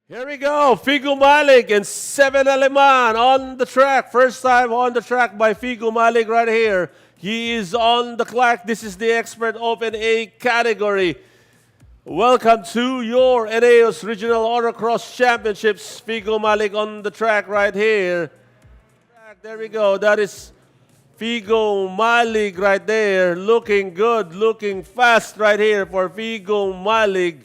Here we go. Figo Malik and Seven Aleman on the track. First time on the track by Figo Malik right here. He is on the clock. This is the Expert Open A category. Welcome to your Eneos Regional Autocross Championships. Figo Malik on the track right here. There we go. That is Figo Malik right there. Looking good, looking fast right here for Figo Malik.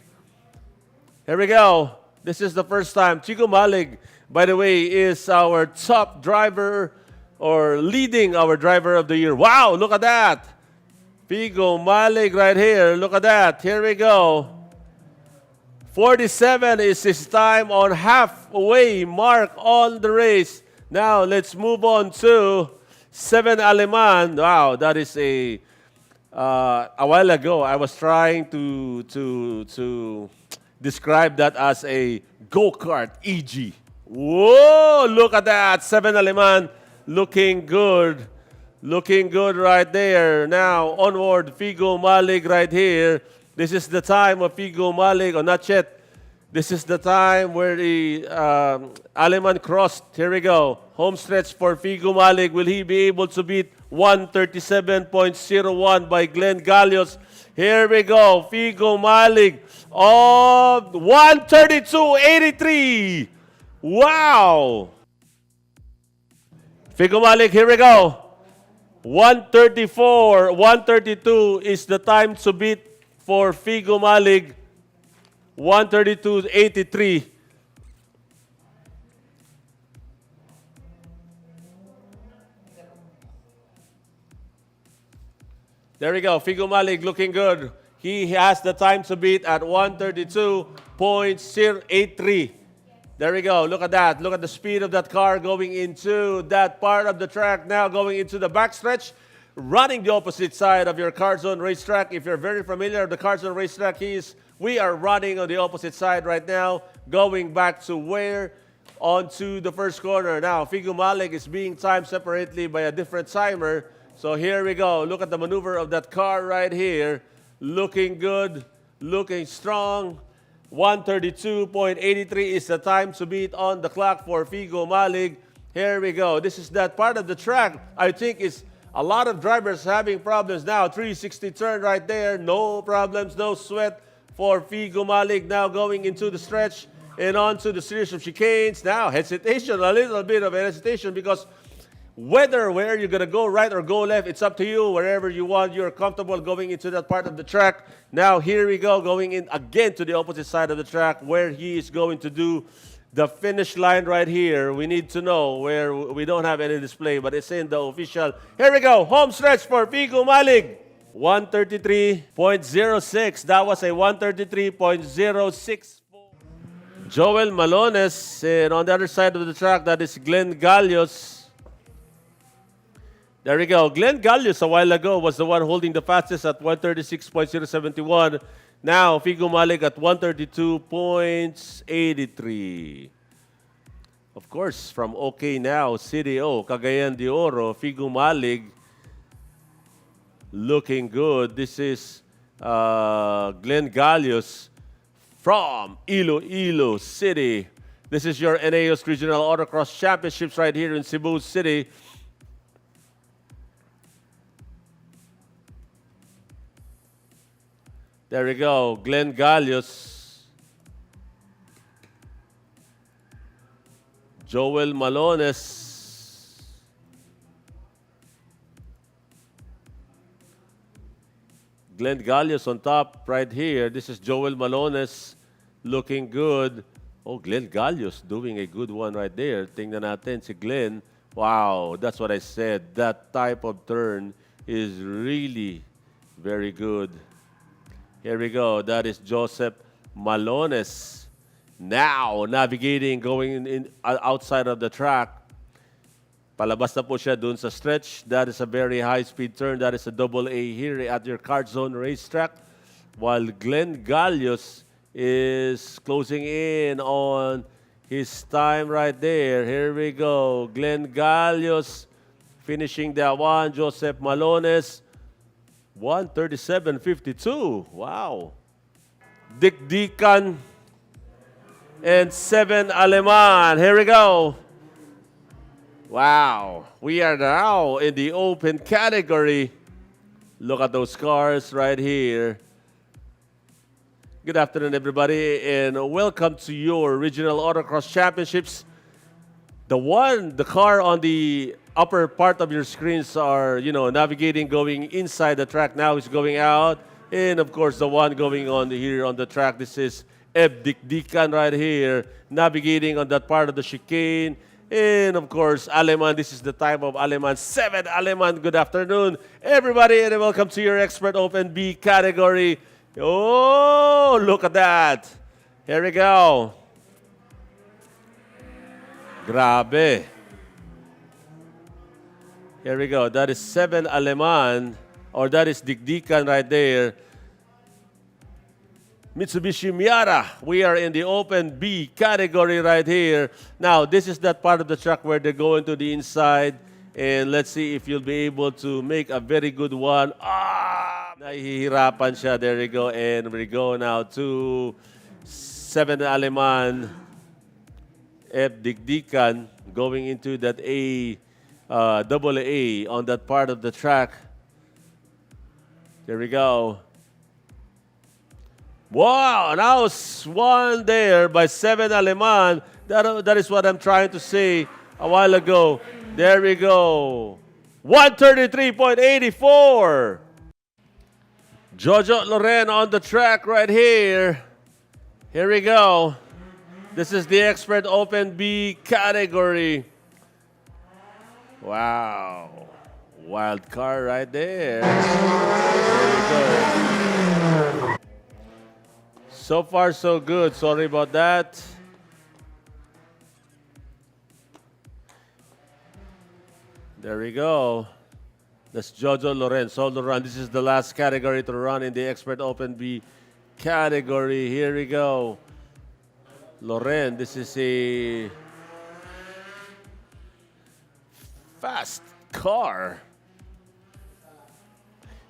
Here we go. This is the first time. Figo Malik, by the way, is our top driver or leading our driver of the year. Wow, look at that. Figo Malik right here. Look at that. Here we go. 47 is his time on halfway mark on the race. Now, let's move on to Seven Aleman. Wow, that is a while ago, I was trying to describe that as a go-kart EG. Whoa, look at that. Seven Aleman looking good. Looking good right there. Now, onward, Figo Malik right here. This is the time of Figo Malik, or not yet. This is the time where the Aleman crossed. Here we go. Home stretch for Figo Malik. Will he be able to beat 137.01 by Glenn Gallios? Here we go. Figo Malik of 132.83. Wow. Figo Malik, here we go. 134, 132 is the time to beat for Figo Malik. 132.83. There we go. Figo Malik looking good. He has the time to beat at 132.083. There we go. Look at that. Look at the speed of that car going into that part of the track. Now going into the backstretch, running the opposite side of your Car Zone racetrack. If you're very familiar with the Car Zone racetrack, we are running on the opposite side right now, going back to where? Onto the first corner. Now, Figo Malik is being timed separately by a different timer. So here we go. Look at the maneuver of that car right here. Looking good, looking strong. 132.83 is the time to beat on the clock for Figo Malik. Here we go. This is that part of the track. I think is a lot of drivers having problems now. 360 turn right there. No problems, no sweat for Figo Malik. Now going into the stretch and onto the series of chicanes. Now hesitation, a little bit of hesitation because whether where you're going to go right or go left, it's up to you. Wherever you want, you're comfortable going into that part of the track. Now, here we go, going in again to the opposite side of the track where he is going to do the finish line right here. We need to know where we don't have any display, but it's in the official. Here we go, home stretch for Figo Malik. 133.06. That was a 133.06. Joel Malones, and on the other side of the track, that is Glenn Gallios. There we go. Glenn Gallios a while ago was the one holding the fastest at 136.071. Now, Figo Malik at 132.83. Of course, from OK Now, CDO, Cagayan de Oro, Figo Malik looking good. This is Glenn Gallios from Iloilo City. This is your Eneos Regional Autocross Championships right here in Cebu City. There we go, Glenn Gallios. Joel Malones. Glenn Gallios on top right here. This is Joel Malones looking good. Oh, Glenn Gallios doing a good one right there. Tingnan natin si Glenn. Wow, that's what I said. That type of turn is really very good. Here we go. That is Joseph Malones. Now, navigating, going in outside of the track. Palabas na po siya dun sa stretch. That is a very high-speed turn. That is a AA here at your Car Zone racetrack. While Glenn Gallios is closing in on his time right there. Here we go. Glenn Gallios finishing that one. Joseph Malones 137.52. Wow. Dikdikan and 7 Aleman. Here we go. Wow. We are now in the open category. Look at those cars right here. Good afternoon, everybody, and welcome to your Regional Autocross Championships. The car on the upper part of your screens are, navigating, going inside the track now is going out. And of course, the one going on here on the track, this is Eb Dikdikan right here, navigating on that part of the chicane. And of course, Aleman, this is the time of Aleman. 7 Aleman, good afternoon, everybody, and welcome to your Expert Open B category. Oh, look at that. Here we go. Grabe. Here we go. That is 7 Aleman, or that is Dikdikan right there. Mitsubishi Miata. We are in the Open B category right here. Now, this is that part of the track where they go into the inside. And let's see if you'll be able to make a very good one. Nahihirapan siya. There we go. And we go now to 7 Aleman. Eb Dikdikan going into that double A on that part of the track. There we go. Wow, now one there by 7 Aleman. That is what I'm trying to say a while ago. There we go. 133.84. Jojo Loren on the track right here. Here we go. This is the Expert Open B category. Wow. Wild card right there. There we go. So far, so good. Sorry about that. There we go. That's Jojo Loren, solo run. This is the last category to run in the Expert Open B category. Here we go. Loren, this is a fast car.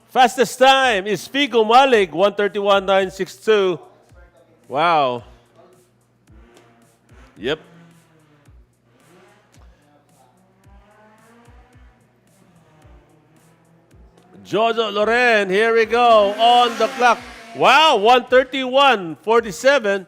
Fastest time is Figo Malik, 131.962. Wow. Yep. Jojo Loren, here we go, on the clock. Wow, 131.47.